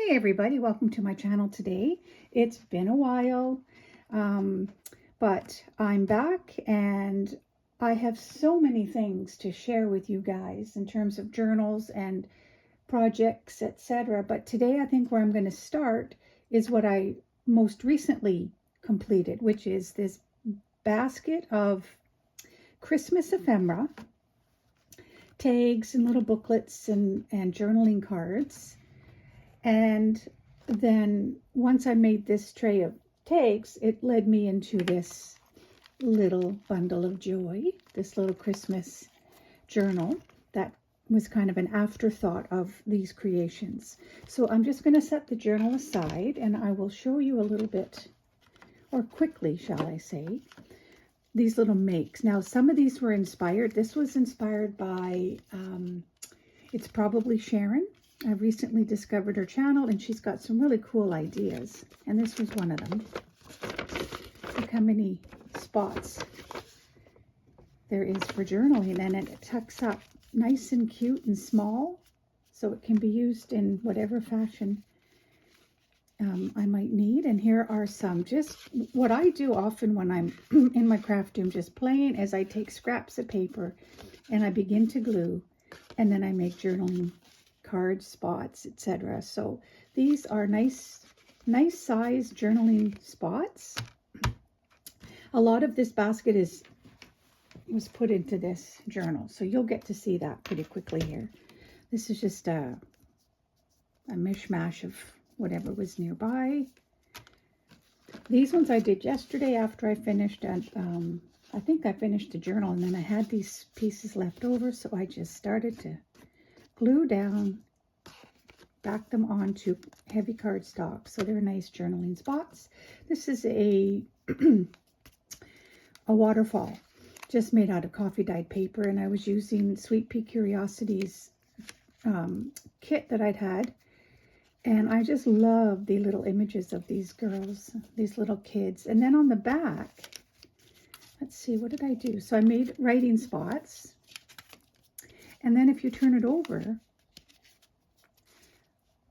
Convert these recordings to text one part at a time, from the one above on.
Hey everybody, welcome to my channel today. It's been a while, but I'm back and I have so many things to share with you guys in terms of journals and projects, etc. But today I think where I'm going to start is what I most recently completed, which is this basket of Christmas ephemera, tags and little booklets and journaling cards. And then once I made this tray of tags, it led me into this little bundle of joy, this little Christmas journal that was kind of an afterthought of these creations. So I'm just going to set the journal aside and I will show you a little bit, or quickly, shall I say, these little makes. Now, some of these were inspired. This was inspired by, it's probably Sharon. I recently discovered her channel and she's got some really cool ideas. And this was one of them. Look how many spots there is for journaling, and it tucks up nice and cute and small so it can be used in whatever fashion I might need. And here are some, just what I do often when I'm in my craft room just playing, as I take scraps of paper and I begin to glue, and then I make journaling card spots, etc. So these are nice size journaling spots. A lot of this basket was put into this journal, so you'll get to see that pretty quickly here. This is just a mishmash of whatever was nearby. These ones I did yesterday after I finished, and I think I finished the journal, and then I had these pieces left over, so I just started to glue down, back them onto heavy cardstock, so they're nice journaling spots. This is a waterfall just made out of coffee dyed paper, and I was using Sweet Pea Curiosities kit that I'd had, and I just love the little images of these girls, these little kids. And then on the back, let's see, what did I do? So I made writing spots, and then if you turn it over,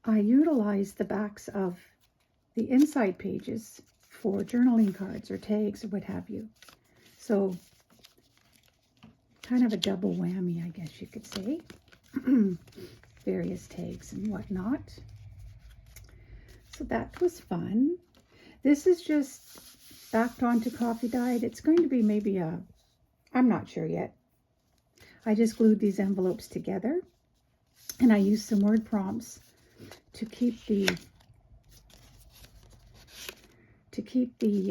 I utilized the backs of the inside pages for journaling cards or tags or what have you. So kind of a double whammy, I guess you could say. Various tags and whatnot. So that was fun. This is just backed onto coffee dyed. It's going to be maybe I'm not sure yet. I just glued these envelopes together, and I used some word prompts to keep the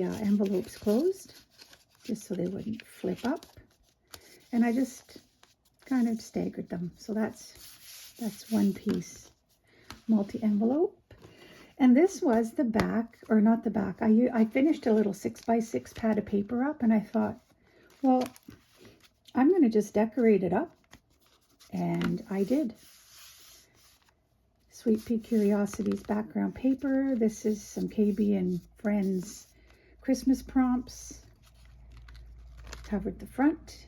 envelopes closed, just so they wouldn't flip up. And I just kind of staggered them. So that's one piece multi-envelope. And this was the back, or not the back. I finished a little 6x6 pad of paper up, and I thought, well, I'm going to just decorate it up. And I did. Sweet Pea Curiosities background paper. This is some KB and Friends Christmas prompts. Covered the front,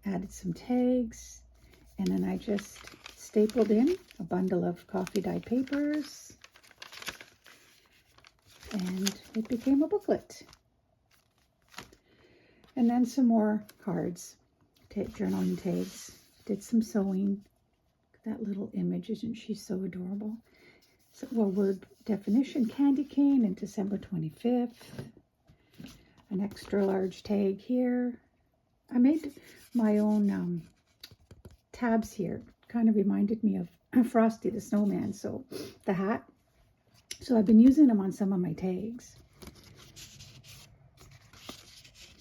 added some tags, and then I just stapled in a bundle of coffee dyed papers, and it became a booklet. And then some more cards, journaling tags. Did some sewing. That little image, isn't she so adorable? So, well, word definition, candy cane, and December 25th. An extra large tag here. I made my own tabs here. Kind of reminded me of Frosty the Snowman, so the hat. So I've been using them on some of my tags.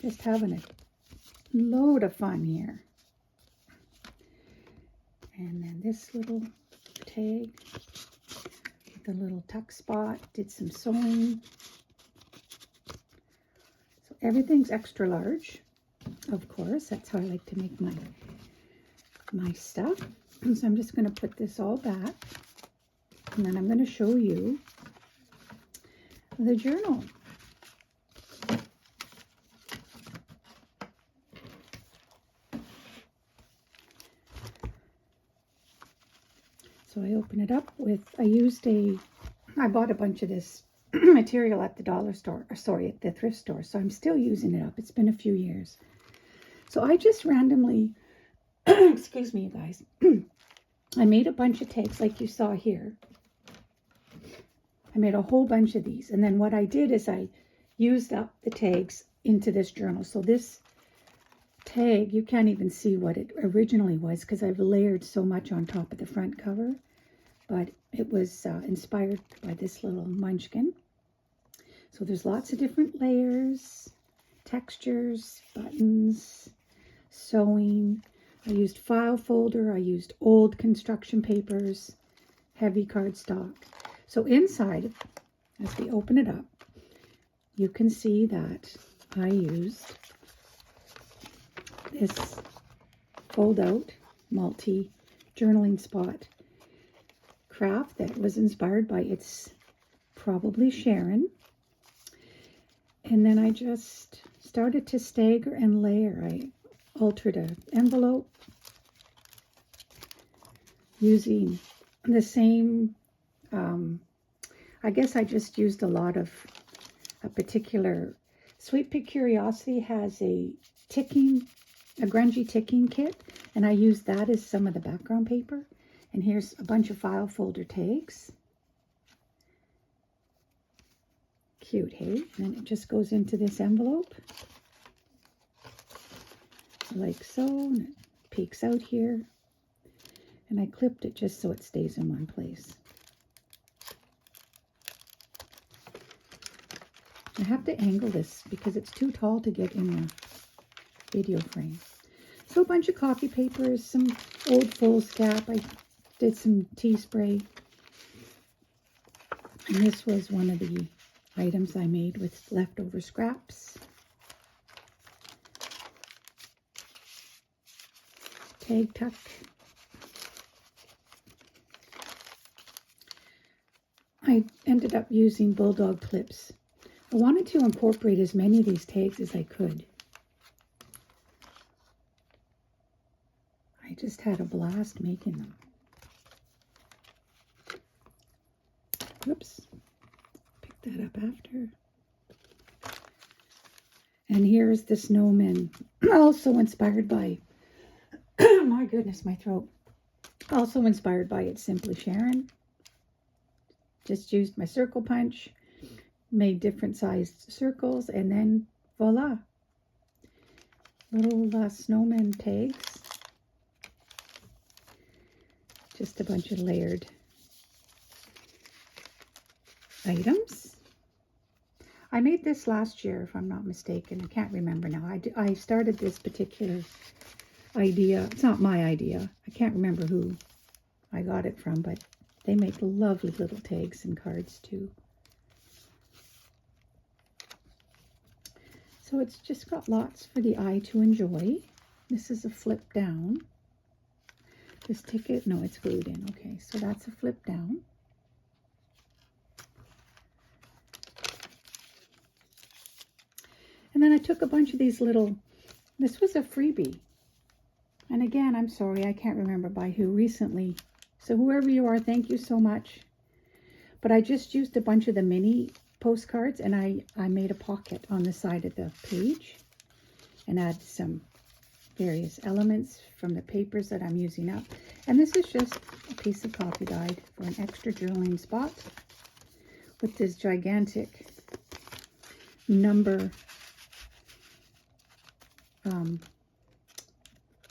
Just having a load of fun here. And then this little tag with a little tuck spot. Did some sewing. So everything's extra large, of course. That's how I like to make my stuff. So I'm just going to put this all back, and then I'm going to show you the journal. So I open it up with, I used a I bought a bunch of this material at the dollar store, or sorry, at the thrift store, so I'm still using it up. It's been a few years. So I just randomly, excuse me, you guys, I made a bunch of tags like you saw here. I made a whole bunch of these. And then what I did is I used up the tags into this journal. So this tag, you can't even see what it originally was because I've layered so much on top of the front cover. But it was inspired by this little munchkin. So there's lots of different layers, textures, buttons, sewing. I used file folder. I used old construction papers, heavy cardstock. So inside, as we open it up, you can see that I used this fold-out multi-journaling spot craft that was inspired by, it's probably Sharon. And then I just started to stagger and layer. I altered an envelope using the same, I guess I just used a lot of a particular, Sweet Pig Curiosity has a grungy ticking kit, and I used that as some of the background paper. And here's a bunch of file folder tags. Cute, hey? And then it just goes into this envelope, like so, and it peeks out here. And I clipped it just so it stays in one place. I have to angle this because it's too tall to get in the video frame. So a bunch of copy papers, some old foolscap. I did some tea spray. And this was one of the items I made with leftover scraps. Tag tuck. I ended up using bulldog clips. I wanted to incorporate as many of these tags as I could. I just had a blast making them. Whoops. Pick that up after. And here's the snowman, also inspired by, my goodness, my throat. Also inspired by It's Simply Sharon. Just used my circle punch, made different sized circles, and then voila. Little snowman tags. Just a bunch of layered items. I made this last year, if I'm not mistaken. I can't remember now. I started this particular idea. It's not my idea. I can't remember who I got it from, but they make lovely little tags and cards too. So it's just got lots for the eye to enjoy. This is a flip down. This ticket, no, it's glued in. Okay, so that's a flip down. And then I took a bunch of these little, this was a freebie. And again, I'm sorry, I can't remember by who recently. So whoever you are, thank you so much. But I just used a bunch of the mini postcards, and I made a pocket on the side of the page and add some various elements from the papers that I'm using up. And this is just a piece of copy dyed for an extra journaling spot with this gigantic number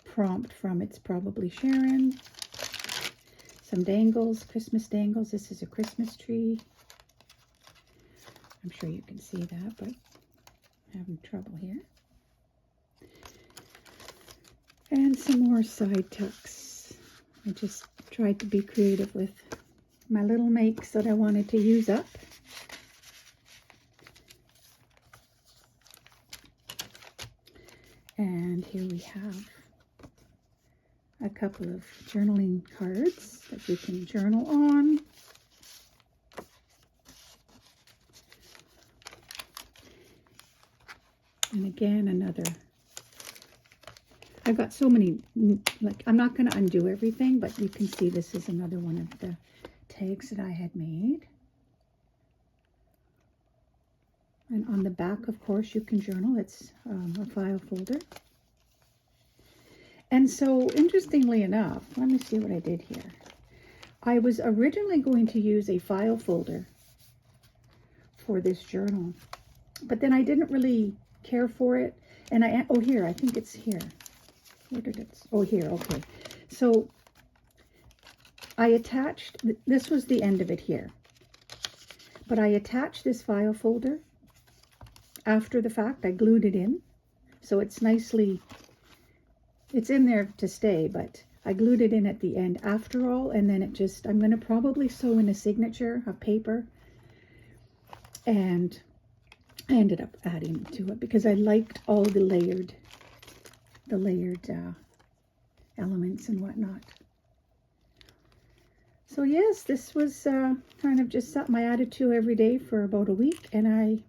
prompt from It's Probably Sharon. Some dangles, Christmas dangles. This is a Christmas tree. I'm sure you can see that, but I'm having trouble here. And some more side tucks. I just tried to be creative with my little makes that I wanted to use up. And here we have a couple of journaling cards that you can journal on. And again, another. I've got so many, like, I'm not going to undo everything, but you can see this is another one of the tags that I had made. And on the back, of course, you can journal. It's a file folder. And so, interestingly enough, let me see what I did here. I was originally going to use a file folder for this journal, but then I didn't really care for it. And oh, here, I think it's here. Where did it? Oh, here, okay. So I attached, this was the end of it here, but I attached this file folder after the fact. I glued it in, so it's nicely, it's in there to stay, but I glued it in at the end after all, and then it just, I'm going to probably sew in a signature of paper, and I ended up adding to it because I liked all the layered elements and whatnot. So yes, this was kind of just something I added to every day for about a week, and I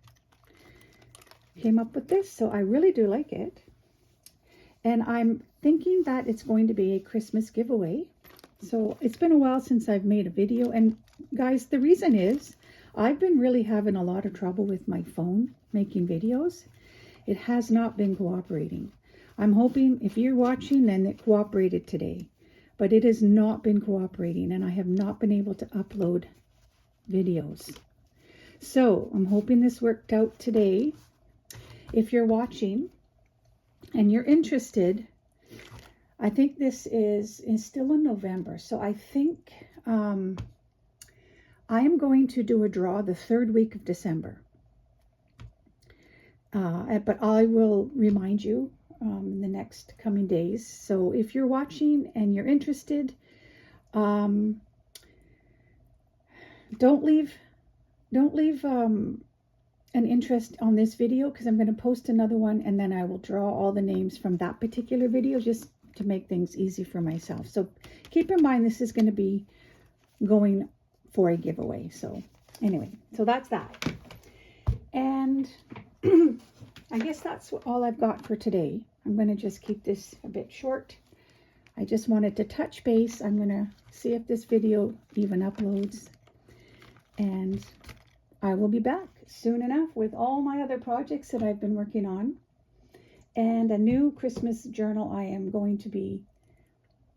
came up with this. So I really do like it. And I'm thinking that it's going to be a Christmas giveaway. So it's been a while since I've made a video. And guys, the reason is I've been really having a lot of trouble with my phone making videos. It has not been cooperating. I'm hoping if you're watching, then it cooperated today. But it has not been cooperating, and I have not been able to upload videos. So I'm hoping this worked out today. If you're watching and you're interested, I think this is still in November. So I think I am going to do a draw the 3rd week of December. But I will remind you in the next coming days. So if you're watching and you're interested, don't leave an interest on this video, because I'm going to post another one, and then I will draw all the names from that particular video just to make things easy for myself. So keep in mind, this is going to be going for a giveaway. So anyway, so that's that. And I guess that's all I've got for today. I'm going to just keep this a bit short. I just wanted to touch base. I'm going to see if this video even uploads. And I will be back soon enough with all my other projects that I've been working on. And a new Christmas journal I am going to be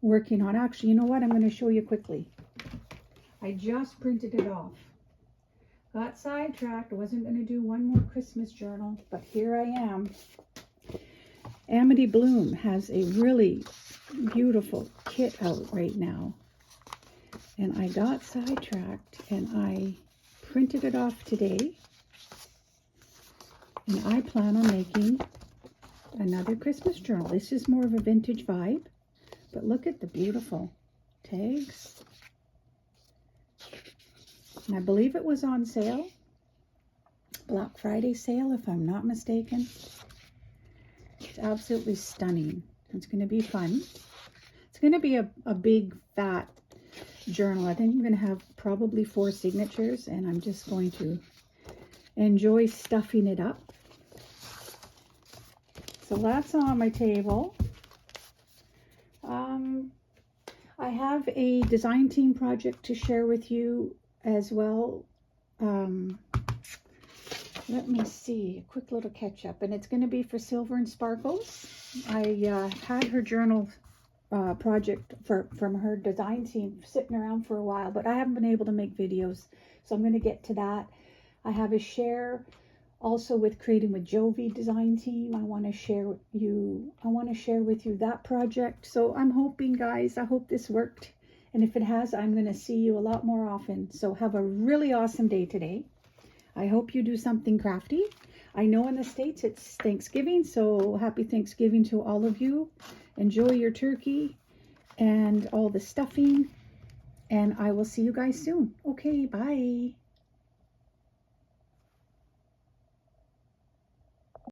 working on. Actually, you know what? I'm going to show you quickly. I just printed it off. Got sidetracked. I wasn't going to do one more Christmas journal, but here I am. Amity Bloom has a really beautiful kit out right now. And I got sidetracked and I printed it off today. And I plan on making another Christmas journal. This is more of a vintage vibe, but look at the beautiful tags. And I believe it was on sale, Black Friday sale, if I'm not mistaken. It's absolutely stunning. It's going to be fun. It's going to be a big, fat journal. I think I'm going to have probably 4 signatures, and I'm just going to enjoy stuffing it up. So that's on my table. I have a design team project to share with you as well. Let me see, a quick little catch up, and it's going to be for Silver and Sparkles. I had her journal project from her design team sitting around for a while, but I haven't been able to make videos, so I'm going to get to that. I have a share also with Creating with Jovi design team. I want to share with you that project. So I'm hoping, guys, I hope this worked. And if it has, I'm going to see you a lot more often. So have a really awesome day today. I hope you do something crafty. I know in the States it's Thanksgiving, so happy Thanksgiving to all of you. Enjoy your turkey and all the stuffing. And I will see you guys soon. Okay, bye.